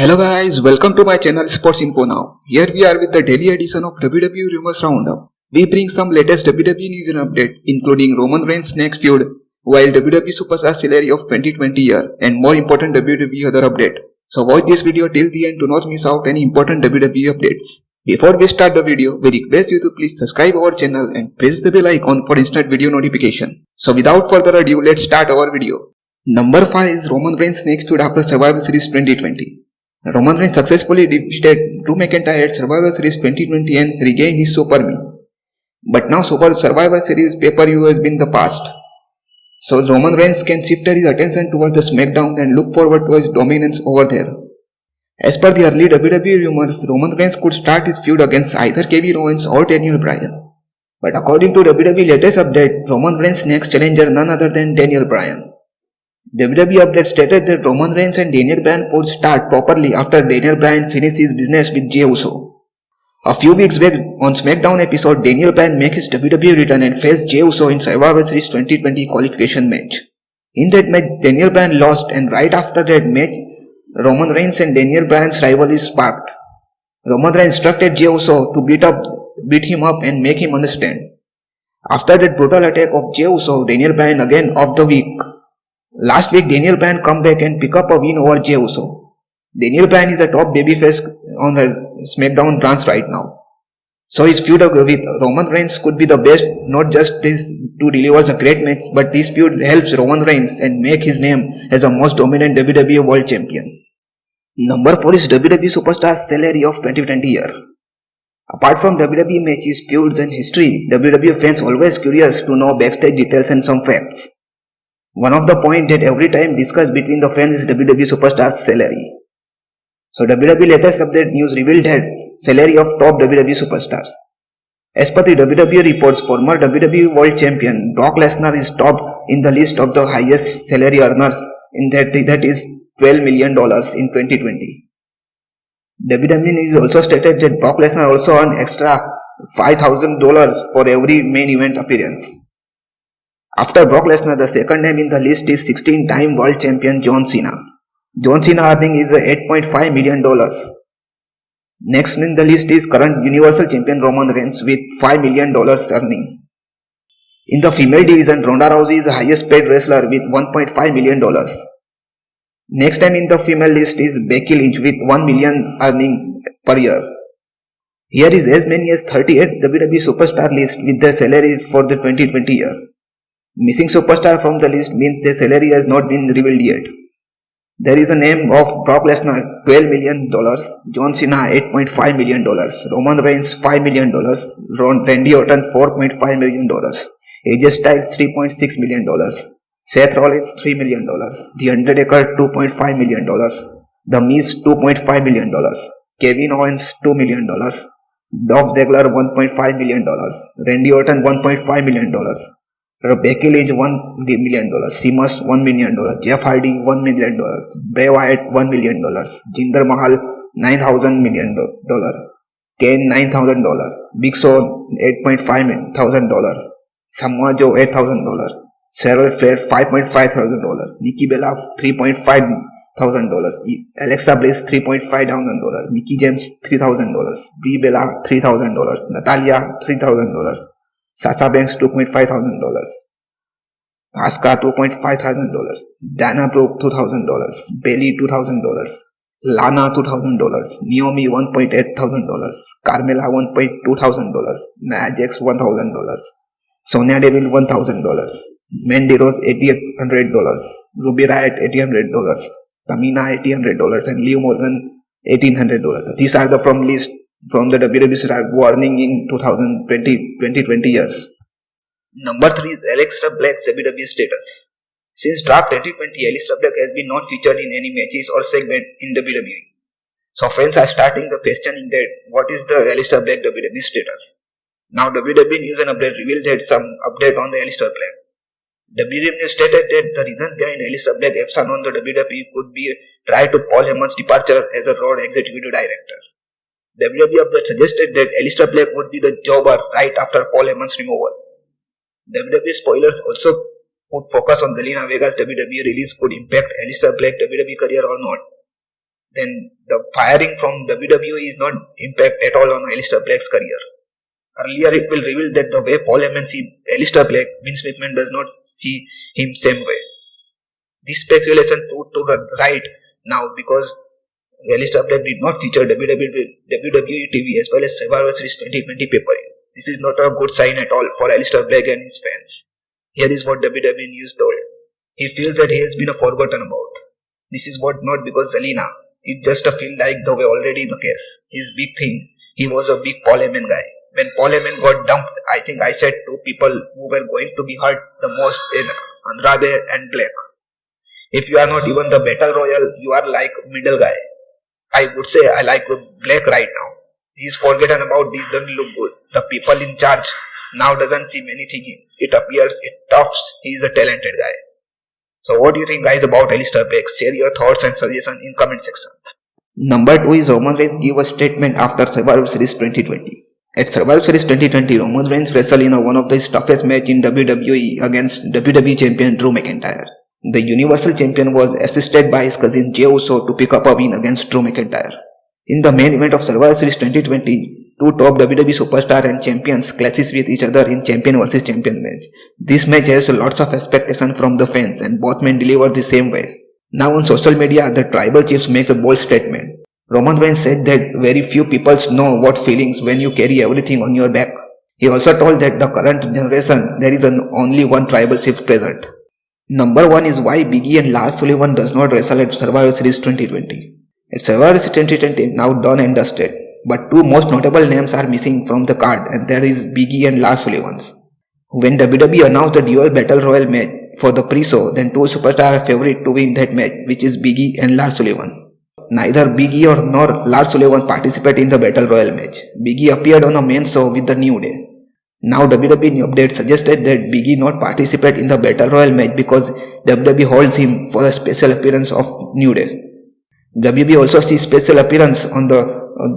Hello guys, welcome to my channel Sports Info Now. Here we are with the daily edition of WWE Rumors Roundup. We bring some latest WWE news and update, including Roman Reigns' next feud, while WWE Superstar salary of 2020 year, and more important WWE other update. So watch this video till the end to not miss out any important WWE updates. Before we start the video, we request you to please subscribe our channel and press the bell icon for instant video notification. So without further ado, let's start our video. Number 5 is Roman Reigns' next feud after Survivor Series 2020. Roman Reigns successfully defeated Drew McIntyre at Survivor Series 2020 and regained his Super Me. But now Survivor Series pay-per-view has been the past. So Roman Reigns can shift his attention towards the SmackDown and look forward to his dominance over there. As per the early WWE rumors, Roman Reigns could start his feud against either Kevin Owens or Daniel Bryan. But according to WWE latest update, Roman Reigns' next challenger none other than Daniel Bryan. WWE update stated that Roman Reigns and Daniel Bryan would start properly after Daniel Bryan finished his business with Jey Uso. A few weeks back on SmackDown episode, Daniel Bryan made his WWE return and faced Jey Uso in Survivor Series 2020 qualification match. In that match, Daniel Bryan lost, and right after that match, Roman Reigns and Daniel Bryan's rivalry sparked. Roman Reigns instructed Jey Uso to beat him up and make him understand. After that brutal attack of Jey Uso, Daniel Bryan again of the week. Last week, Daniel Bryan come back and pick up a win over Jey Uso. Daniel Bryan is a top babyface on the SmackDown branch right now. So his feud with Roman Reigns could be the best, not just this to deliver a great match, but this feud helps Roman Reigns and make his name as the most dominant WWE World Champion. Number 4 is WWE Superstar salary of 2020 year. Apart from WWE matches, feuds and history, WWE fans always curious to know backstage details and some facts. One of the points that every time discussed between the fans is WWE Superstar's salary. So WWE latest update news revealed that salary of top WWE Superstars. As per the WWE reports, former WWE World Champion Brock Lesnar is top in the list of the highest salary earners in that is $12 million in 2020. WWE is also stated that Brock Lesnar also earned extra $5,000 for every main event appearance. After Brock Lesnar, the second name in the list is 16-time world champion John Cena. John Cena earning is $8.5 million. Next in the list is current Universal Champion Roman Reigns with $5 million earning. In the female division, Ronda Rousey is the highest paid wrestler with $1.5 million. Next time in the female list is Becky Lynch with $1 million earning per year. Here is as many as 38 WWE superstar list with their salaries for the 2020 year. Missing superstar from the list means their salary has not been revealed yet. There is a name of Brock Lesnar $12 million, John Cena $8.5 million, Roman Reigns $5 million, Randy Orton $4.5 million, AJ Styles $3.6 million, Seth Rollins $3 million, The Undertaker $2.5 million, The Miz $2.5 million, Kevin Owens $2 million, Dolph Ziggler $1.5 million, Randy Orton $1.5 million, Becky Lynch $1 million, Sheamus $1 million, Jeff Hardy $1 million, Bray Wyatt $1 million, Jinder Mahal $9,000 million, Kane $9,000, Big Show $8.5 thousand, Samoa Joe $8,000, Cheryl Flair $5.5 thousand, Nikki Bella $3.5 thousand, Alexa Bliss $3.5 thousand, Mickie James $3,000, Brie Bella $3,000, Natalia $3,000, Sasha Banks $2.5 thousand, Asuka $2.5 thousand, Dana Brooke $2,000, Bayley $2,000, Lana $2,000, Naomi $1.8 thousand, Carmella $1.2 thousand, Nia Jax $1,000, Sonya Deville $1,000, Mandy Rose $800, Ruby Riott $800, Tamina $800, and Liv Morgan $1,800. These are the from list from the WWE warning in 2020 years. Number 3 is Aleister Black's WWE status. Since draft 2020, Aleister Black has been not featured in any matches or segment in WWE. So fans are starting the questioning that what is the Aleister Black WWE status. Now WWE News and Update revealed that some update on the Aleister Black. WWE News stated that the reason behind Aleister Black absence on the WWE could be try to Paul Heyman's departure as a Raw Executive Director. WWE update suggested that Aleister Black would be the jobber right after Paul Heyman's removal. WWE spoilers also put focus on Zelina Vega's WWE release could impact Aleister Black's WWE career or not. then the firing from WWE is not impact at all on Aleister Black's career. Earlier it will reveal that the way Paul Heyman see Aleister Black, Vince McMahon does not see him same way. This speculation proved to the right now because Aleister Black did not feature WWE TV as well as Survivor Series 2020 pay-per-view. This is not a good sign at all for Aleister Black and his fans. Here is what WWE News told. He feels that he has been forgotten about. This is what not because Zelina. It just feel like the way already the case. His big thing, he was a big Paul Heyman guy. When Paul Heyman got dumped, I think I said two people who were going to be hurt the most in Andrade and Black. If you are not even the Battle Royal, you are like middle guy. I would say I like Black right now. He's forgotten about this, doesn't look good. The people in charge now doesn't seem anything. It appears it toughs. He is a talented guy. So what do you think guys about Aleister Black? Share your thoughts and suggestions in comment section. Number 2 is Roman Reigns give a statement after Survivor Series 2020. At Survivor Series 2020, Roman Reigns wrestled in one of his toughest match in WWE against WWE Champion Drew McIntyre. The Universal Champion was assisted by his cousin Jey Uso to pick up a win against Drew McIntyre. In the main event of Survivor Series 2020, two top WWE superstar and champions clashes with each other in champion versus champion match. This match has lots of expectation from the fans and both men deliver the same way. Now on social media, the tribal chiefs makes a bold statement. Roman Reigns said that very few people know what feelings when you carry everything on your back. He also told that the current generation there is only one tribal chief present. Number 1 is why Big E and Lars Sullivan does not wrestle at Survivor Series 2020. At Survivor Series 2020 now done and dusted, but two most notable names are missing from the card and there is Big E and Lars Sullivan. When WWE announced the dual Battle Royal match for the pre-show, then two superstars are favorite to win that match, which is Big E and Lars Sullivan. Neither Big E nor Lars Sullivan participate in the Battle Royal match. Big E appeared on a main show with the New Day. Now WWE update suggested that Big E not participate in the Battle Royal match because WWE holds him for a special appearance of New Day. WWE also sees special appearance on the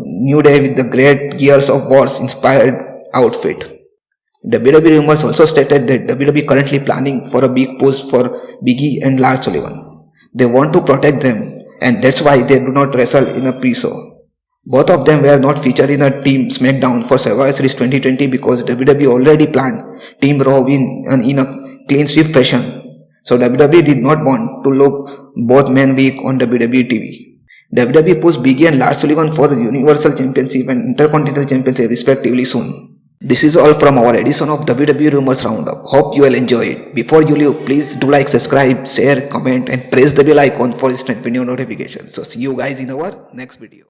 New Day with the Great Gears of Wars inspired outfit. WWE rumors also stated that WWE currently planning for a big push for Big E and Lars Sullivan. They want to protect them and that's why they do not wrestle in a pre-show. Both of them were not featured in a Team SmackDown for Survivor Series 2020 because WWE already planned Team Raw win in a clean sweep fashion. So WWE did not want to look both men weak on WWE TV. WWE pushed Big E and Lars Sullivan for the Universal Championship and Intercontinental Championship respectively soon. This is all from our edition of WWE Rumors Roundup. Hope you will enjoy it. Before you leave, please do like, subscribe, share, comment and press the bell icon for instant video notifications. So see you guys in our next video.